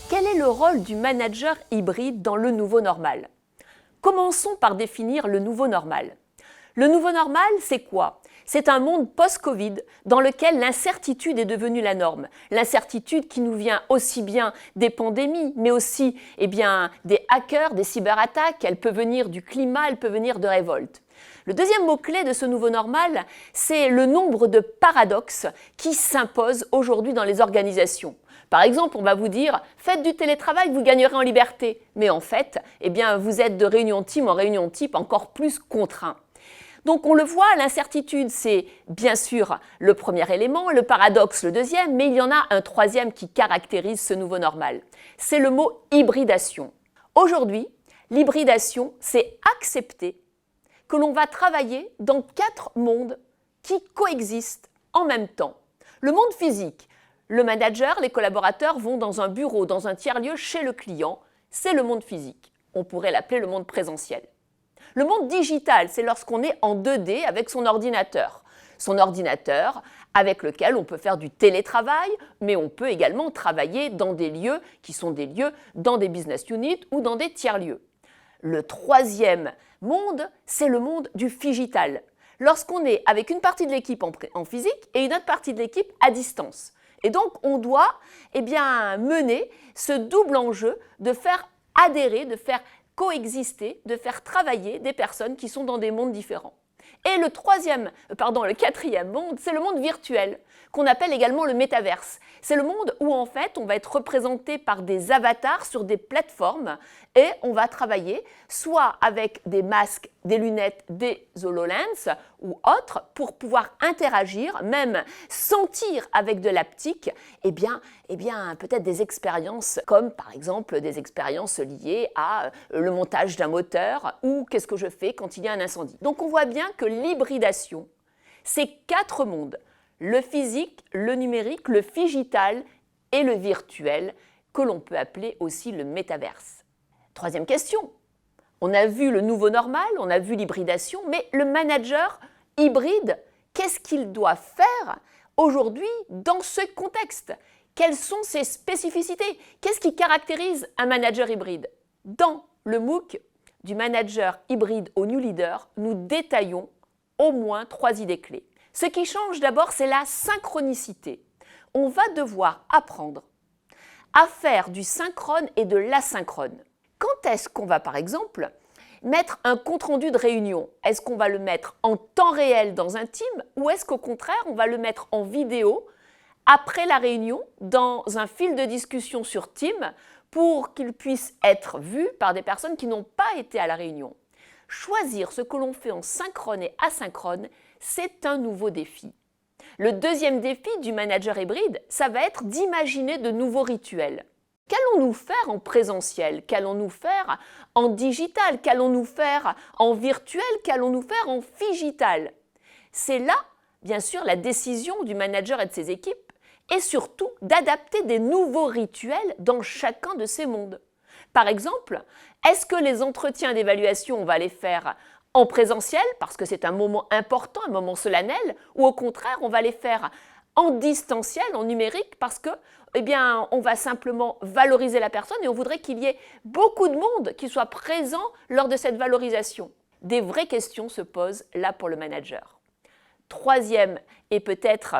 Quel est le rôle du manager hybride dans le nouveau normal? Commençons par définir le nouveau normal. Le nouveau normal, c'est quoi? C'est un monde post-Covid dans lequel l'incertitude est devenue la norme. L'incertitude qui nous vient aussi bien des pandémies, mais aussi des hackers, des cyberattaques. Elle peut venir du climat, elle peut venir de révoltes. Le deuxième mot-clé de ce nouveau normal, c'est le nombre de paradoxes qui s'imposent aujourd'hui dans les organisations. Par exemple, on va vous dire « faites du télétravail, vous gagnerez en liberté ». Mais en fait, vous êtes de réunion team en réunion type encore plus contraint. Donc on le voit, l'incertitude, c'est bien sûr le premier élément, le paradoxe le deuxième, mais il y en a un troisième qui caractérise ce nouveau normal. C'est le mot hybridation. Aujourd'hui, l'hybridation, c'est accepter que l'on va travailler dans 4 mondes qui coexistent en même temps. Le monde physique, le manager, les collaborateurs vont dans un bureau, dans un tiers-lieu chez le client, c'est le monde physique. On pourrait l'appeler le monde présentiel. Le monde digital, c'est lorsqu'on est en 2D avec son ordinateur. Son ordinateur avec lequel on peut faire du télétravail, mais on peut également travailler dans des lieux qui sont des lieux dans des business units ou dans des tiers-lieux. Le troisième monde, c'est le monde du phygital. Lorsqu'on est avec une partie de l'équipe en physique et une autre partie de l'équipe à distance. Et donc, on doit mener ce double enjeu de faire adhérer, de faire coexister, de faire travailler des personnes qui sont dans des mondes différents. Et le quatrième monde, c'est le monde virtuel, qu'on appelle également le métaverse. C'est le monde où en fait on va être représenté par des avatars sur des plateformes et on va travailler soit avec des masques, des lunettes, des HoloLens ou autres pour pouvoir interagir, même sentir avec de l'haptique, peut-être des expériences comme par exemple des expériences liées à le montage d'un moteur ou qu'est-ce que je fais quand il y a un incendie. Donc on voit bien que l'hybridation, c'est 4 mondes, le physique, le numérique, le phygital et le virtuel, que l'on peut appeler aussi le métaverse. Troisième question, on a vu le nouveau normal, on a vu l'hybridation, mais le manager hybride, qu'est-ce qu'il doit faire aujourd'hui dans ce contexte? Quelles sont ses spécificités? Qu'est-ce qui caractérise un manager hybride? Dans le MOOC du manager hybride au New Leader, nous détaillons au moins 3 idées clés. Ce qui change d'abord, c'est la synchronicité. On va devoir apprendre à faire du synchrone et de l'asynchrone. Quand est-ce qu'on va, par exemple, mettre un compte-rendu de réunion? Est-ce qu'on va le mettre en temps réel dans un team ou est-ce qu'au contraire, on va le mettre en vidéo après la réunion dans un fil de discussion sur Teams pour qu'il puisse être vu par des personnes qui n'ont pas été à la réunion? Choisir ce que l'on fait en synchrone et asynchrone, c'est un nouveau défi. Le deuxième défi du manager hybride, ça va être d'imaginer de nouveaux rituels. Qu'allons-nous faire en présentiel? Qu'allons-nous faire en digital? Qu'allons-nous faire en virtuel? Qu'allons-nous faire en phygital? C'est là, bien sûr, la décision du manager et de ses équipes et surtout d'adapter des nouveaux rituels dans chacun de ces mondes. Par exemple, est-ce que les entretiens d'évaluation, on va les faire en présentiel parce que c'est un moment important, un moment solennel, ou au contraire, on va les faire en distanciel, en numérique, parce que, on va simplement valoriser la personne et on voudrait qu'il y ait beaucoup de monde qui soit présent lors de cette valorisation. Des vraies questions se posent là pour le manager. Troisième et peut-être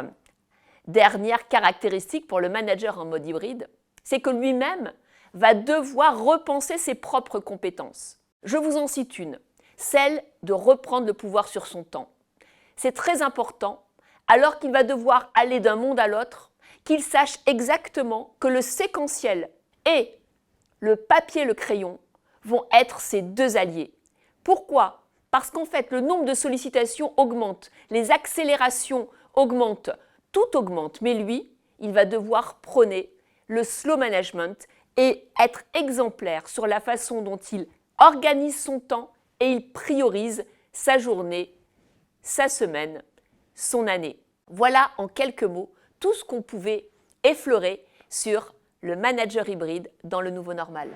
dernière caractéristique pour le manager en mode hybride, c'est que lui-même va devoir repenser ses propres compétences. Je vous en cite une, celle de reprendre le pouvoir sur son temps. C'est très important, alors qu'il va devoir aller d'un monde à l'autre, qu'il sache exactement que le séquentiel et le papier et le crayon vont être ses 2 alliés. Pourquoi? Parce qu'en fait, le nombre de sollicitations augmente, les accélérations augmentent, tout augmente, mais lui, il va devoir prôner le slow management et être exemplaire sur la façon dont il organise son temps et il priorise sa journée, sa semaine, son année. Voilà en quelques mots tout ce qu'on pouvait effleurer sur le manager hybride dans le nouveau normal.